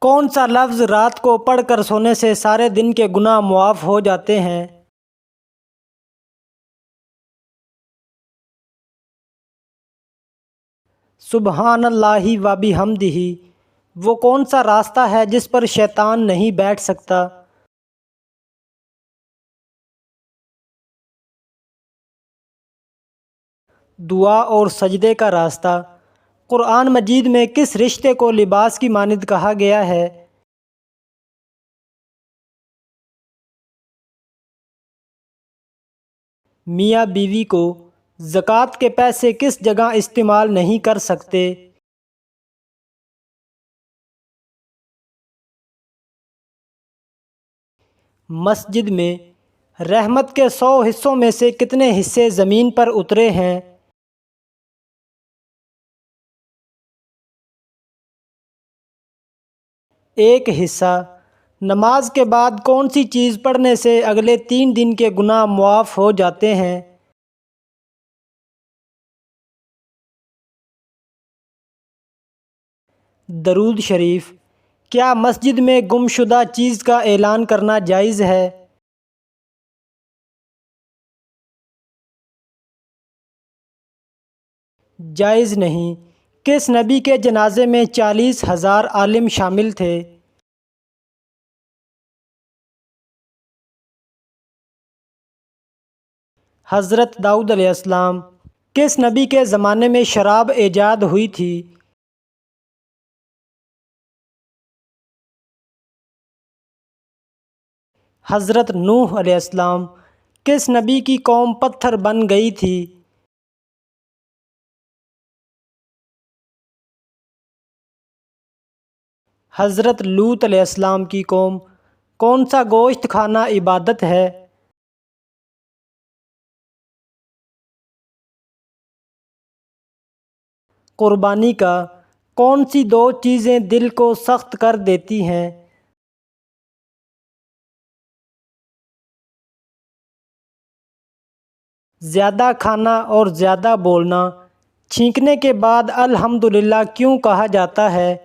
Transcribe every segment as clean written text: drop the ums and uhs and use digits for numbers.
کون سا لفظ رات کو پڑھ کر سونے سے سارے دن کے گناہ معاف ہو جاتے ہیں؟ سبحان اللہ و بحمدہ۔ وہ کون سا راستہ ہے جس پر شیطان نہیں بیٹھ سکتا؟ دعا اور سجدے کا راستہ۔ قرآن مجید میں کس رشتے کو لباس کی مانند کہا گیا ہے؟ میاں بیوی کو زکوٰۃ کے پیسے کس جگہ استعمال نہیں کر سکتے؟ مسجد میں رحمت کے 100 حصوں میں سے کتنے حصے زمین پر اترے ہیں؟ ایک حصہ۔ نماز کے بعد کون سی چیز پڑھنے سے اگلے 3 دن کے گناہ معاف ہو جاتے ہیں؟ درود شریف۔ کیا مسجد میں گمشدہ چیز کا اعلان کرنا جائز ہے؟ جائز نہیں۔ کس نبی کے جنازے میں 40,000 عالم شامل تھے؟ حضرت داؤد علیہ السلام۔ کس نبی کے زمانے میں شراب ایجاد ہوئی تھی؟ حضرت نوح علیہ السلام۔ کس نبی کی قوم پتھر بن گئی تھی؟ حضرت لوط علیہ السلام کی قوم۔ کون سا گوشت کھانا عبادت ہے؟ قربانی کا۔ کون سی 2 چیزیں دل کو سخت کر دیتی ہیں؟ زیادہ کھانا اور زیادہ بولنا۔ چھینکنے کے بعد الحمدللہ کیوں کہا جاتا ہے؟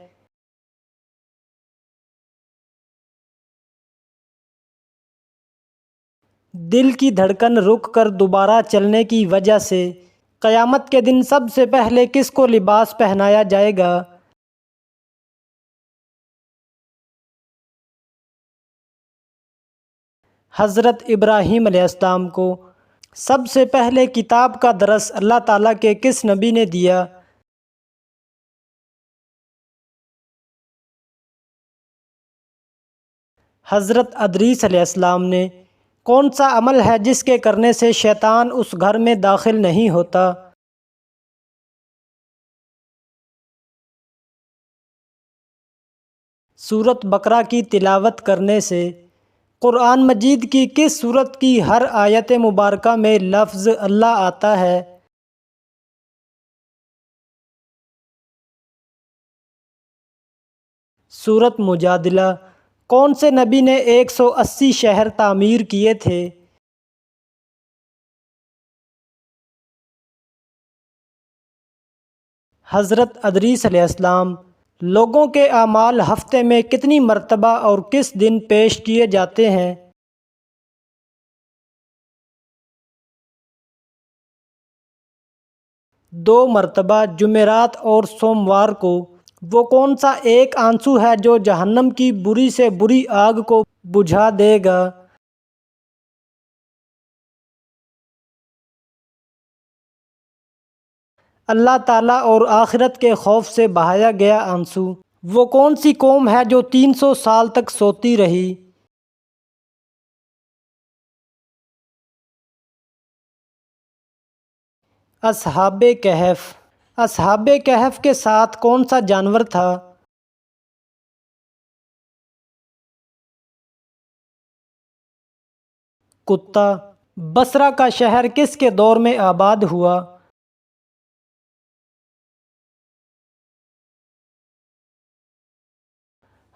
دل کی دھڑکن رک کر دوبارہ چلنے کی وجہ سے قیامت کے دن سب سے پہلے کس کو لباس پہنایا جائے گا؟ حضرت ابراہیم علیہ السلام کو۔ سب سے پہلے کتاب کا درس اللہ تعالیٰ کے کس نبی نے دیا؟ حضرت ادریس علیہ السلام نے۔ کون سا عمل ہے جس کے کرنے سے شیطان اس گھر میں داخل نہیں ہوتا؟ سورۃ بقرہ کی تلاوت کرنے سے۔ قرآن مجید کی کس سورت کی ہر آیت مبارکہ میں لفظ اللہ آتا ہے؟ سورۃ مجادلہ۔ کون سے نبی نے 180 شہر تعمیر کیے تھے؟ حضرت ادریس علیہ السلام۔ لوگوں کے اعمال ہفتے میں کتنی مرتبہ اور کس دن پیش کیے جاتے ہیں؟ 2 مرتبہ، جمعرات اور سوموار کو۔ وہ کون سا ایک آنسو ہے جو جہنم کی بری سے بری آگ کو بجھا دے گا؟ اللہ تعالیٰ اور آخرت کے خوف سے بہایا گیا آنسو۔ وہ کون سی قوم ہے جو 300 سال تک سوتی رہی؟ اصحاب کہف۔ اصحاب کہف کے ساتھ کون سا جانور تھا؟ کتا۔ بصرہ کا شہر کس کے دور میں آباد ہوا؟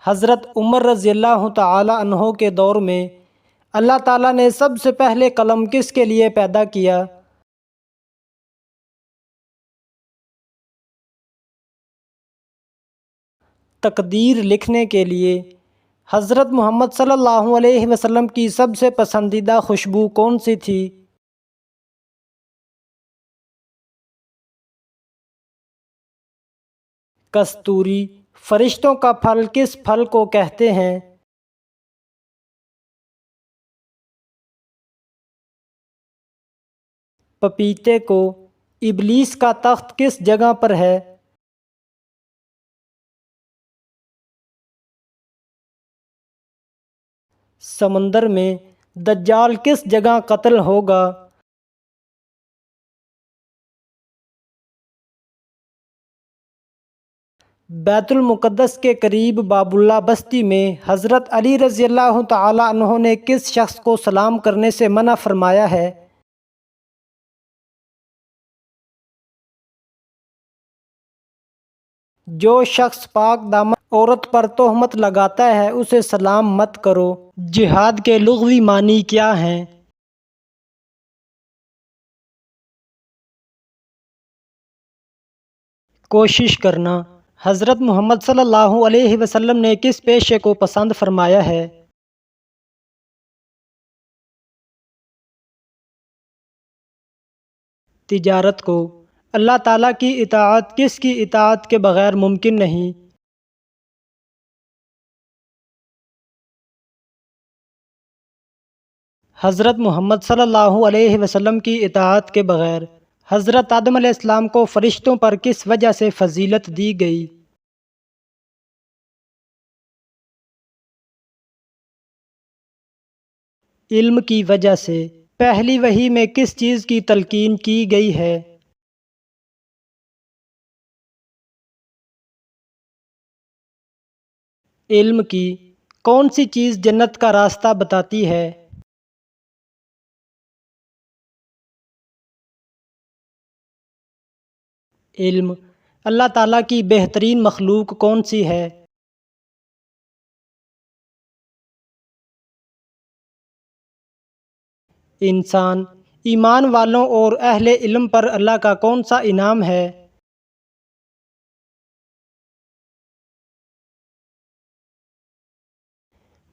حضرت عمر رضی اللہ تعالی عنہ کے دور میں اللہ تعالیٰ نے سب سے پہلے قلم کس کے لیے پیدا کیا؟ تقدیر لکھنے کے لیے حضرت محمد صلی اللہ علیہ وسلم کی سب سے پسندیدہ خوشبو کون سی تھی؟ کستوری۔ فرشتوں کا پھل کس پھل کو کہتے ہیں؟ پپیتے کو۔ ابلیس کا تخت کس جگہ پر ہے؟ سمندر میں۔ دجال کس جگہ قتل ہوگا؟ بیت المقدس کے قریب باب اللہ بستی میں حضرت علی رضی اللہ تعالی عنہ نے کس شخص کو سلام کرنے سے منع فرمایا ہے؟ جو شخص پاک دامن عورت پر تہمت لگاتا ہے اسے سلام مت کرو۔ جہاد کے لغوی معنی کیا ہیں؟ کوشش کرنا۔ حضرت محمد صلی اللہ علیہ وسلم نے کس پیشے کو پسند فرمایا ہے؟ تجارت کو۔ اللہ تعالیٰ کی اطاعت کس کی اطاعت کے بغیر ممکن نہیں؟ حضرت محمد صلی اللہ علیہ وسلم کی اطاعت کے بغیر حضرت آدم علیہ السلام کو فرشتوں پر کس وجہ سے فضیلت دی گئی؟ علم کی وجہ سے۔ پہلی وحی میں کس چیز کی تلقین کی گئی ہے؟ علم کی۔ کون سی چیز جنت کا راستہ بتاتی ہے؟ علم۔ اللہ تعالیٰ کی بہترین مخلوق کون سی ہے؟ انسان۔ ایمان والوں اور اہل علم پر اللہ کا کون سا انعام ہے؟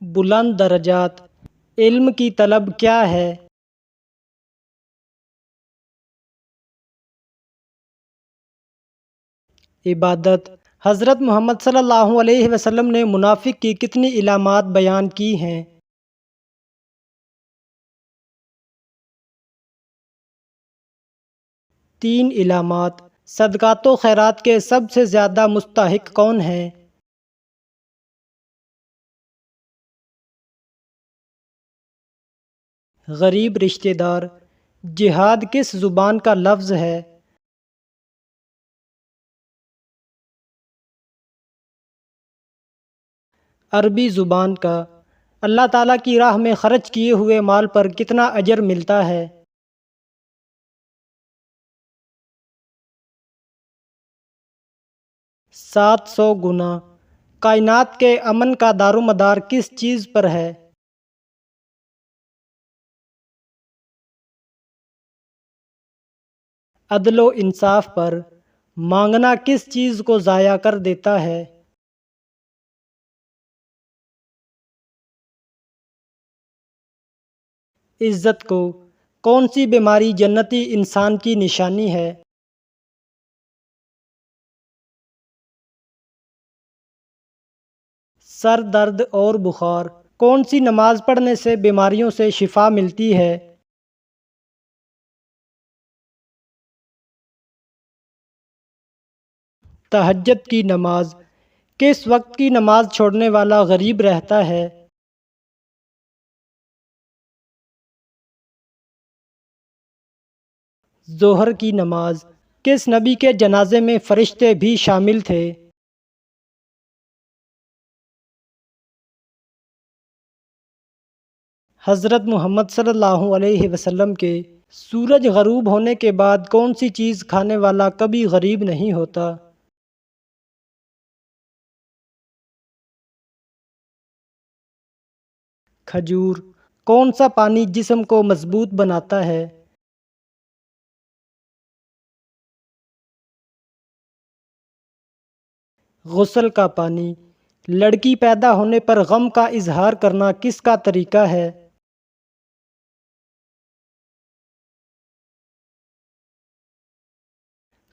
بلند درجات۔ علم کی طلب کیا ہے؟ عبادت۔ حضرت محمد صلی اللہ علیہ وسلم نے منافق کی کتنی علامات بیان کی ہیں؟ 3 علامات۔ صدقات و خیرات کے سب سے زیادہ مستحق کون ہیں؟ غریب رشتہ دار۔ جہاد کس زبان کا لفظ ہے؟ عربی زبان کا۔ اللہ تعالیٰ کی راہ میں خرچ کیے ہوئے مال پر کتنا اجر ملتا ہے؟ 700 گنا۔ کائنات کے امن کا دار و مدار کس چیز پر ہے؟ عدل و انصاف پر۔ مانگنا کس چیز کو ضائع کر دیتا ہے؟ عزت کو۔ کون سی بیماری جنتی انسان کی نشانی ہے؟ سر درد اور بخار۔ کون سی نماز پڑھنے سے بیماریوں سے شفا ملتی ہے؟ تہجد کی نماز۔ کس وقت کی نماز چھوڑنے والا غریب رہتا ہے؟ ظہر کی نماز۔ کس نبی کے جنازے میں فرشتے بھی شامل تھے؟ حضرت محمد صلی اللہ علیہ وسلم کے۔ سورج غروب ہونے کے بعد کون سی چیز کھانے والا کبھی غریب نہیں ہوتا؟ کھجور۔ کون سا پانی جسم کو مضبوط بناتا ہے؟ غسل کا پانی۔ لڑکی پیدا ہونے پر غم کا اظہار کرنا کس کا طریقہ ہے؟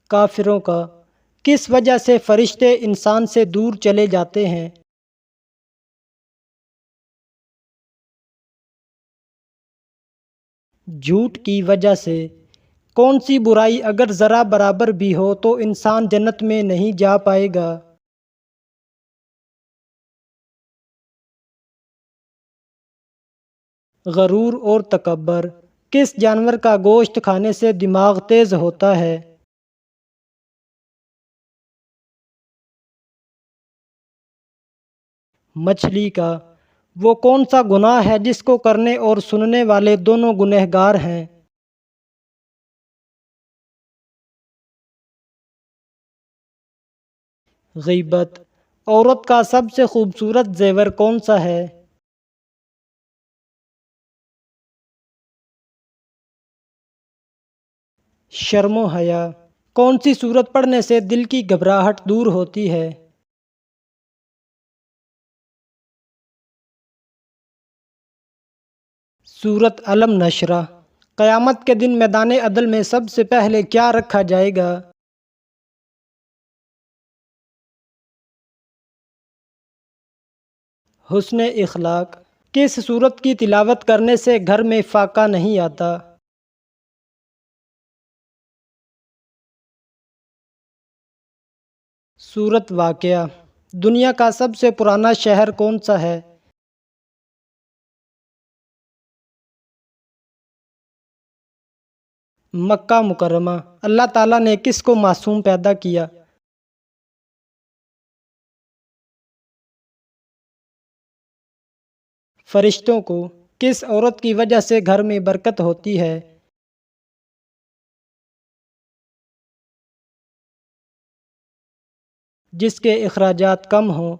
کافروں کا۔ کس وجہ سے فرشتے انسان سے دور چلے جاتے ہیں؟ جھوٹ کی وجہ سے۔ کون سی برائی اگر ذرا برابر بھی ہو تو انسان جنت میں نہیں جا پائے گا؟ غرور اور تکبر۔ کس جانور کا گوشت کھانے سے دماغ تیز ہوتا ہے؟ مچھلی کا۔ وہ کون سا گناہ ہے جس کو کرنے اور سننے والے دونوں گنہگار ہیں؟ غیبت۔ عورت کا سب سے خوبصورت زیور کون سا ہے؟ شرم و حیا۔ کون سی سورت پڑھنے سے دل کی گھبراہٹ دور ہوتی ہے؟ سورت علم نشرہ۔ قیامت کے دن میدان عدل میں سب سے پہلے کیا رکھا جائے گا؟ حسن اخلاق۔ کس سورت کی تلاوت کرنے سے گھر میں فاقہ نہیں آتا؟ سورت واقعہ۔ دنیا کا سب سے پرانا شہر کون سا ہے؟ مکہ مکرمہ۔ اللہ تعالیٰ نے کس کو معصوم پیدا کیا؟ فرشتوں کو۔ کس عورت کی وجہ سے گھر میں برکت ہوتی ہے؟ جس کے اخراجات کم ہوں۔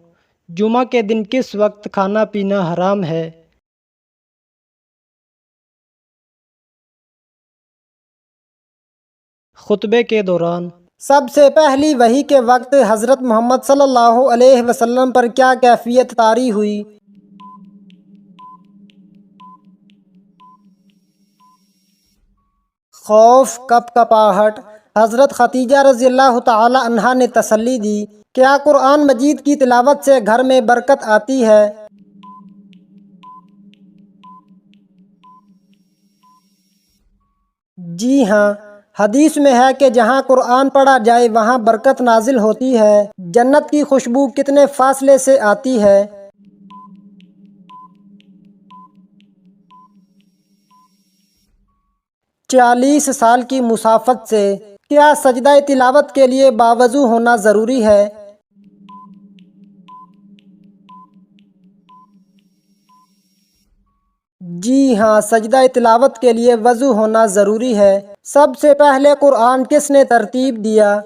جمعہ کے دن کس وقت کھانا پینا حرام ہے؟ خطبے کے دوران۔ سب سے پہلی وحی کے وقت حضرت محمد صلی اللہ علیہ وسلم پر کیا کیفیت طاری ہوئی؟ خوف، کپاہٹ۔ حضرت خدیجہ رضی اللہ تعالی عنہا نے تسلی دی، کیا قرآن مجید کی تلاوت سے گھر میں برکت آتی ہے؟ جی ہاں، حدیث میں ہے کہ جہاں قرآن پڑھا جائے وہاں برکت نازل ہوتی ہے۔ جنت کی خوشبو کتنے فاصلے سے آتی ہے؟ 40 سال کی مسافت سے۔ کیا سجدہ تلاوت کے لیے باوضو ہونا ضروری ہے؟ جی ہاں، سجدہ تلاوت کے لیے وضو ہونا ضروری ہے۔ سب سے پہلے قرآن کس نے ترتیب دیا؟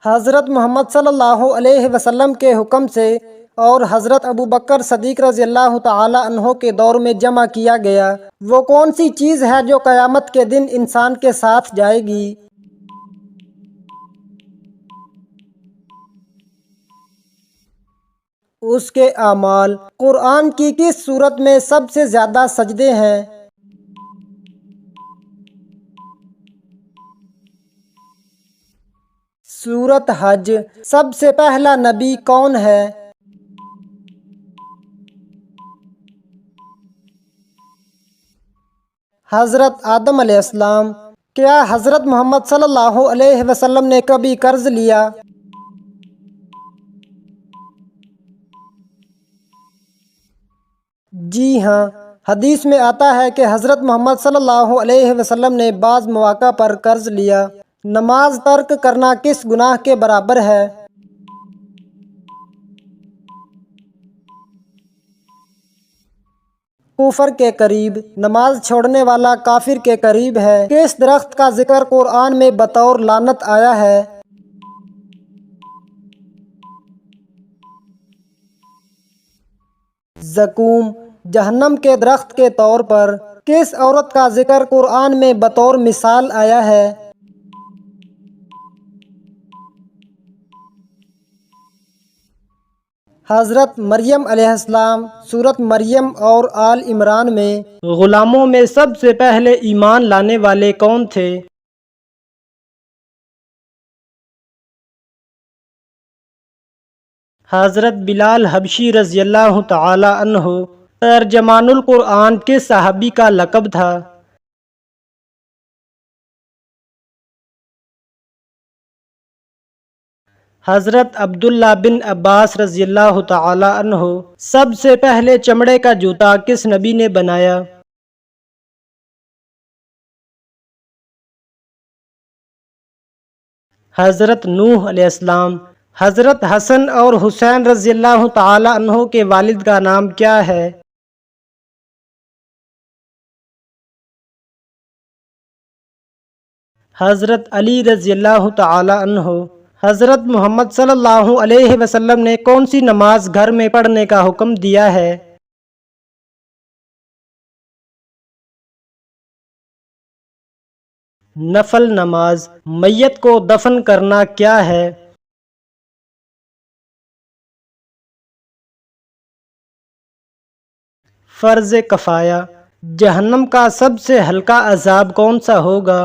حضرت محمد صلی اللہ علیہ وسلم کے حکم سے اور حضرت ابوبکر صدیق رضی اللہ تعالی عنہ کے دور میں جمع کیا گیا۔ وہ کون سی چیز ہے جو قیامت کے دن انسان کے ساتھ جائے گی؟ اس کے اعمال۔ قرآن کی کس سورت میں سب سے زیادہ سجدے ہیں؟ سورت حج۔ سب سے پہلا نبی کون ہے؟ حضرت آدم علیہ السلام۔ کیا حضرت محمد صلی اللہ علیہ وسلم نے کبھی قرض لیا؟ جی ہاں، حدیث میں آتا ہے کہ حضرت محمد صلی اللہ علیہ وسلم نے بعض مواقع پر قرض لیا۔ نماز ترک کرنا کس گناہ کے برابر ہے؟ کفر کے قریب۔ نماز چھوڑنے والا کافر کے قریب ہے۔ کس درخت کا ذکر قرآن میں بطور لعنت آیا ہے؟ زقوم۔ جہنم کے درخت کے طور پر کس عورت کا ذکر قرآن میں بطور مثال آیا ہے؟ حضرت مریم علیہ السلام سورت مریم اور آل عمران میں غلاموں میں سب سے پہلے ایمان لانے والے کون تھے؟ حضرت بلال حبشی رضی اللہ تعالی عنہ ترجمان القرآن کس صحابی کا لقب تھا؟ حضرت عبداللہ بن عباس رضی اللہ تعالی عنہ سب سے پہلے چمڑے کا جوتا کس نبی نے بنایا؟ حضرت نوح علیہ السلام۔ حضرت حسن اور حسین رضی اللہ تعالی عنہ کے والد کا نام کیا ہے؟ حضرت علی رضی اللہ تعالی عنہ۔ حضرت محمد صلی اللہ علیہ وسلم نے کون سی نماز گھر میں پڑھنے کا حکم دیا ہے؟ نفل نماز۔ میت کو دفن کرنا کیا ہے؟ فرض کفایہ۔ جہنم کا سب سے ہلکا عذاب کون سا ہوگا؟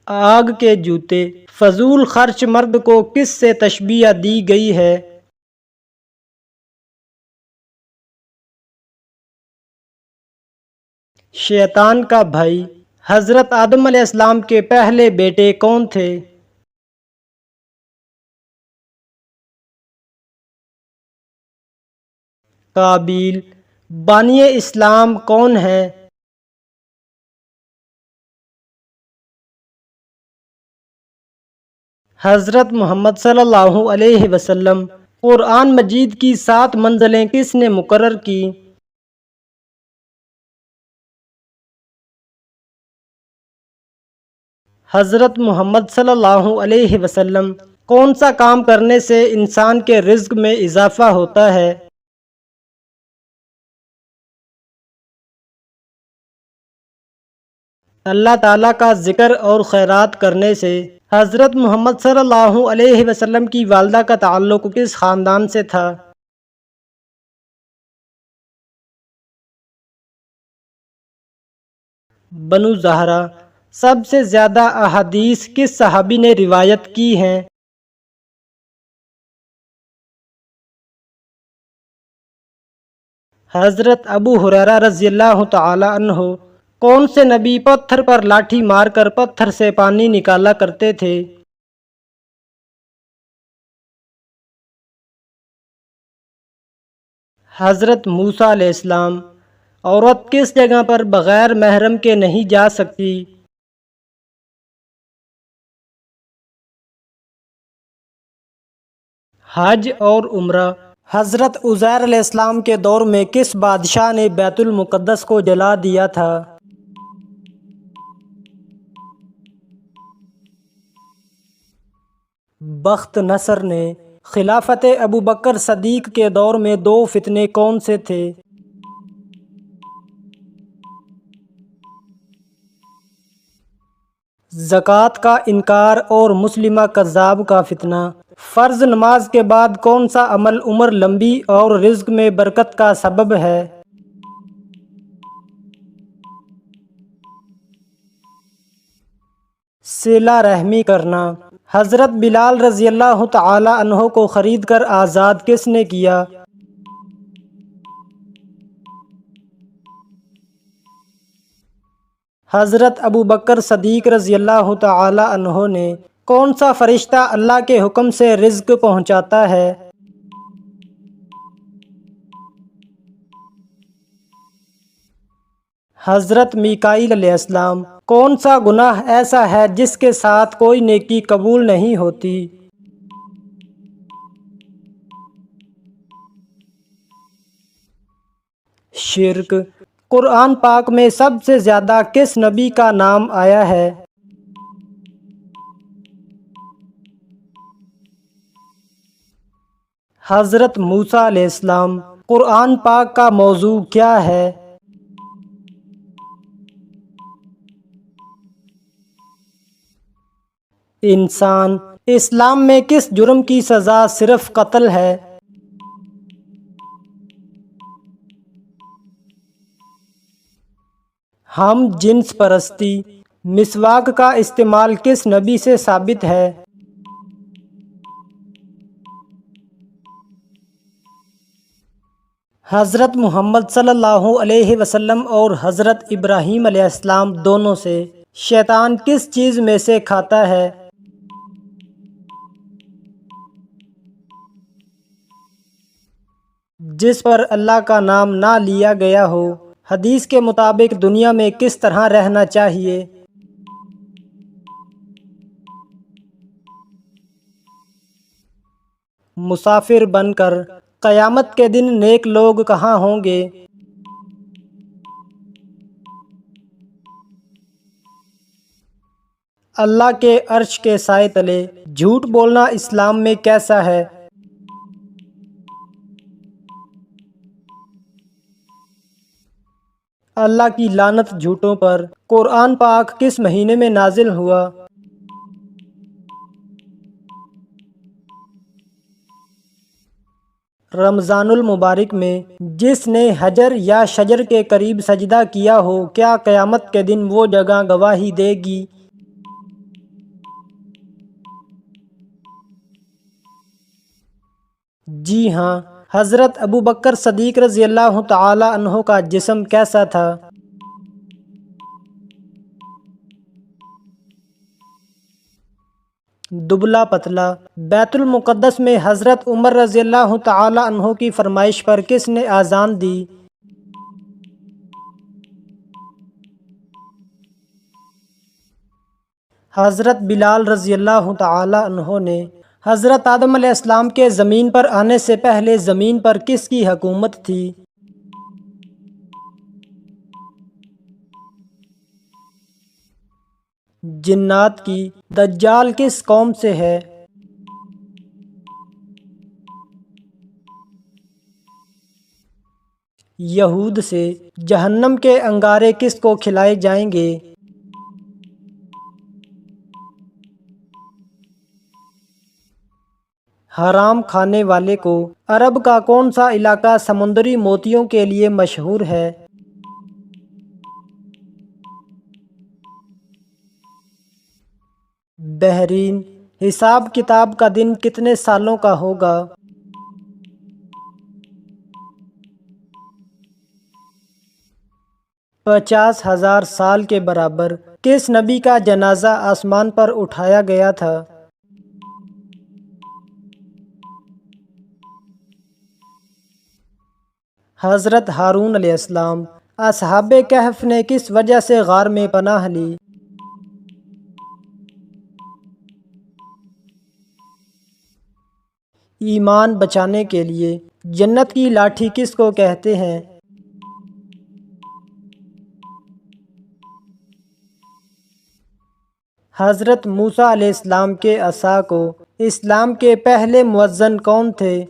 آگ کے جوتے۔ فضول خرچ مرد کو کس سے تشبیہ دی گئی ہے؟ شیطان کا بھائی۔ حضرت آدم علیہ السلام کے پہلے بیٹے کون تھے؟ قابیل۔ بانی اسلام کون ہیں؟ حضرت محمد صلی اللہ علیہ وسلم۔ قرآن مجید کی 7 منزلیں کس نے مقرر کی؟ حضرت محمد صلی اللہ علیہ وسلم۔ کون سا کام کرنے سے انسان کے رزق میں اضافہ ہوتا ہے؟ اللہ تعالیٰ کا ذکر اور خیرات کرنے سے۔ حضرت محمد صلی اللہ علیہ وسلم کی والدہ کا تعلق کس خاندان سے تھا؟ بنو زہرہ۔ سب سے زیادہ احادیث کس صحابی نے روایت کی ہیں؟ حضرت ابو ہریرہ رضی اللہ تعالی عنہ۔ کون سے نبی پتھر پر لاٹھی مار کر پتھر سے پانی نکالا کرتے تھے؟ حضرت موسیٰ علیہ السلام۔ عورت کس جگہ پر بغیر محرم کے نہیں جا سکتی؟ حج اور عمرہ۔ حضرت عزیر علیہ السلام کے دور میں کس بادشاہ نے بیت المقدس کو جلا دیا تھا؟ بخت نصر نے۔ خلافت ابوبکر صدیق کے دور میں 2 فتنے کون سے تھے؟ زکوٰۃ کا انکار اور مسلمہ کذاب کا فتنہ۔ فرض نماز کے بعد کون سا عمل عمر لمبی اور رزق میں برکت کا سبب ہے؟ صلہ رحمی کرنا۔ حضرت بلال رضی اللہ تعالی عنہ کو خرید کر آزاد کس نے کیا؟ حضرت ابوبکر صدیق رضی اللہ تعالی عنہ نے۔ کون سا فرشتہ اللہ کے حکم سے رزق پہنچاتا ہے؟ حضرت میکائیل علیہ السلام۔ کون سا گناہ ایسا ہے جس کے ساتھ کوئی نیکی قبول نہیں ہوتی؟ شرک۔ قرآن پاک میں سب سے زیادہ کس نبی کا نام آیا ہے؟ حضرت موسیٰ علیہ السلام۔ قرآن پاک کا موضوع کیا ہے؟ انسان اسلام میں کس جرم کی سزا صرف قتل ہے؟ ہم جنس پرستی۔ مسواک کا استعمال کس نبی سے ثابت ہے؟ حضرت محمد صلی اللہ علیہ وسلم اور حضرت ابراہیم علیہ السلام دونوں سے۔ شیطان کس چیز میں سے کھاتا ہے؟ جس پر اللہ کا نام نہ لیا گیا ہو۔ حدیث کے مطابق دنیا میں کس طرح رہنا چاہیے؟ مسافر بن کر۔ قیامت کے دن نیک لوگ کہاں ہوں گے؟ اللہ کے عرش کے سائے تلے۔ جھوٹ بولنا اسلام میں کیسا ہے؟ اللہ کی لعنت جھوٹوں پر۔ قرآن پاک کس مہینے میں نازل ہوا؟ رمضان المبارک میں۔ جس نے حجر یا شجر کے قریب سجدہ کیا ہو، کیا قیامت کے دن وہ جگہ گواہی دے گی؟ جی ہاں۔ حضرت ابوبکر صدیق رضی اللہ تعالی عنہ کا جسم کیسا تھا؟ دبلا پتلا۔ بیت المقدس میں حضرت عمر رضی اللہ تعالی عنہ کی فرمائش پر کس نے اذان دی؟ حضرت بلال رضی اللہ تعالی عنہ نے۔ حضرت آدم علیہ السلام کے زمین پر آنے سے پہلے زمین پر کس کی حکومت تھی؟ جنات کی۔ دجال کس قوم سے ہے؟ یہود سے۔ جہنم کے انگارے کس کو کھلائے جائیں گے؟ حرام کھانے والے کو۔ عرب کا کون سا علاقہ سمندری موتیوں کے لیے مشہور ہے؟ بحرین۔ حساب کتاب کا دن کتنے سالوں کا ہوگا؟ 50,000 سال کے برابر۔ کس نبی کا جنازہ آسمان پر اٹھایا گیا تھا؟ حضرت ہارون علیہ السلام۔ اصحاب کہف نے کس وجہ سے غار میں پناہ لی؟ ایمان بچانے کے لیے۔ جنت کی لاٹھی کس کو کہتے ہیں؟ حضرت موسیٰ علیہ السلام کے عصا کو۔ اسلام کے پہلے مؤذن کون تھے؟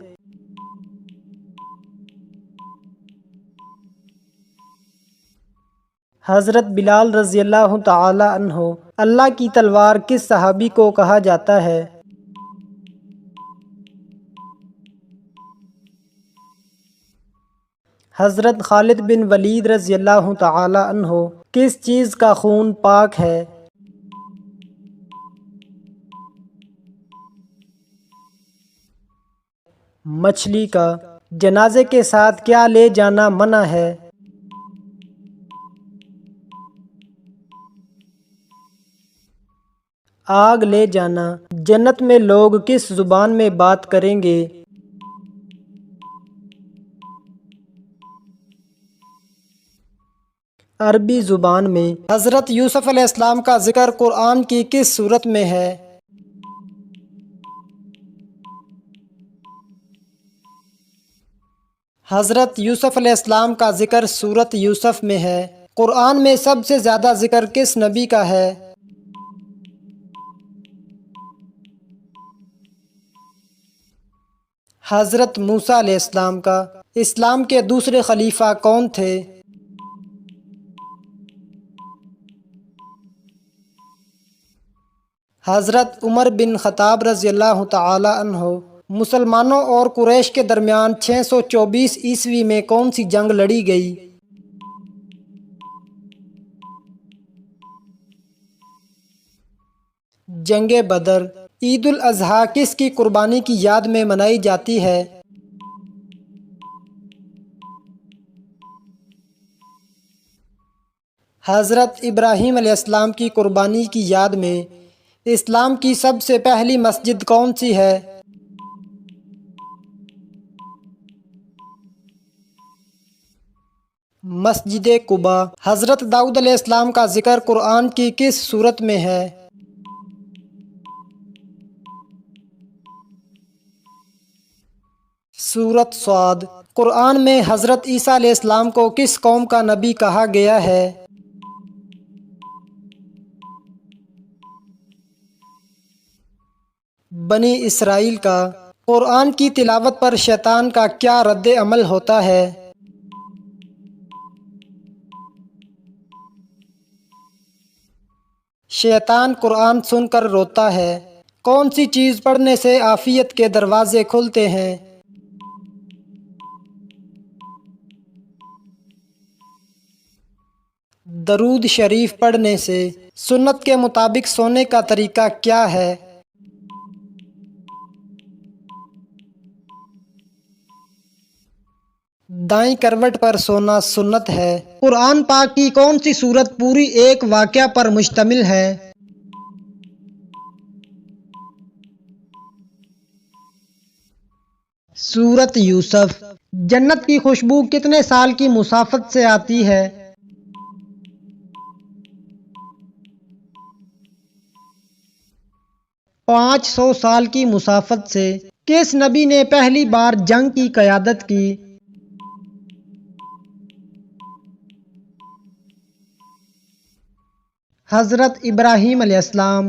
حضرت بلال رضی اللہ تعالی عنہ۔ اللہ کی تلوار کس صحابی کو کہا جاتا ہے؟ حضرت خالد بن ولید رضی اللہ تعالی عنہ۔ کس چیز کا خون پاک ہے؟ مچھلی کا۔ جنازے کے ساتھ کیا لے جانا منع ہے؟ آگ لے جانا۔ جنت میں لوگ کس زبان میں بات کریں گے؟ عربی زبان میں۔ حضرت یوسف علیہ السلام کا ذکر قرآن کی کس سورت میں ہے؟ حضرت یوسف علیہ السلام کا ذکر سورت یوسف میں ہے۔ قرآن میں سب سے زیادہ ذکر کس نبی کا ہے؟ حضرت موسیٰ علیہ السلام کا۔ اسلام کے دوسرے خلیفہ کون تھے؟ حضرت عمر بن خطاب رضی اللہ تعالی عنہ مسلمانوں اور قریش کے درمیان 624 عیسوی میں کون سی جنگ لڑی گئی؟ جنگ بدر۔ عید الاضحیٰ کس کی قربانی کی یاد میں منائی جاتی ہے؟ حضرت ابراہیم علیہ السلام کی قربانی کی یاد میں اسلام کی سب سے پہلی مسجد کون سی ہے؟ مسجد قباء۔ حضرت داؤد علیہ السلام کا ذکر قرآن کی کس سورت میں ہے؟ سورت صاد۔ قرآن میں حضرت عیسیٰ علیہ السلام کو کس قوم کا نبی کہا گیا ہے؟ بنی اسرائیل کا۔ قرآن کی تلاوت پر شیطان کا کیا رد عمل ہوتا ہے؟ شیطان قرآن سن کر روتا ہے۔ کون سی چیز پڑھنے سے عافیت کے دروازے کھلتے ہیں؟ درود شریف پڑھنے سے۔ سنت کے مطابق سونے کا طریقہ کیا ہے؟ دائیں کروٹ پر سونا سنت ہے۔ قرآن پاک کی کون سی سورت پوری ایک واقعہ پر مشتمل ہے؟ سورت یوسف۔ جنت کی خوشبو کتنے سال کی مسافت سے آتی ہے؟ 500 سال کی مسافت سے۔ کس نبی نے پہلی بار جنگ کی قیادت کی؟ حضرت ابراہیم علیہ السلام۔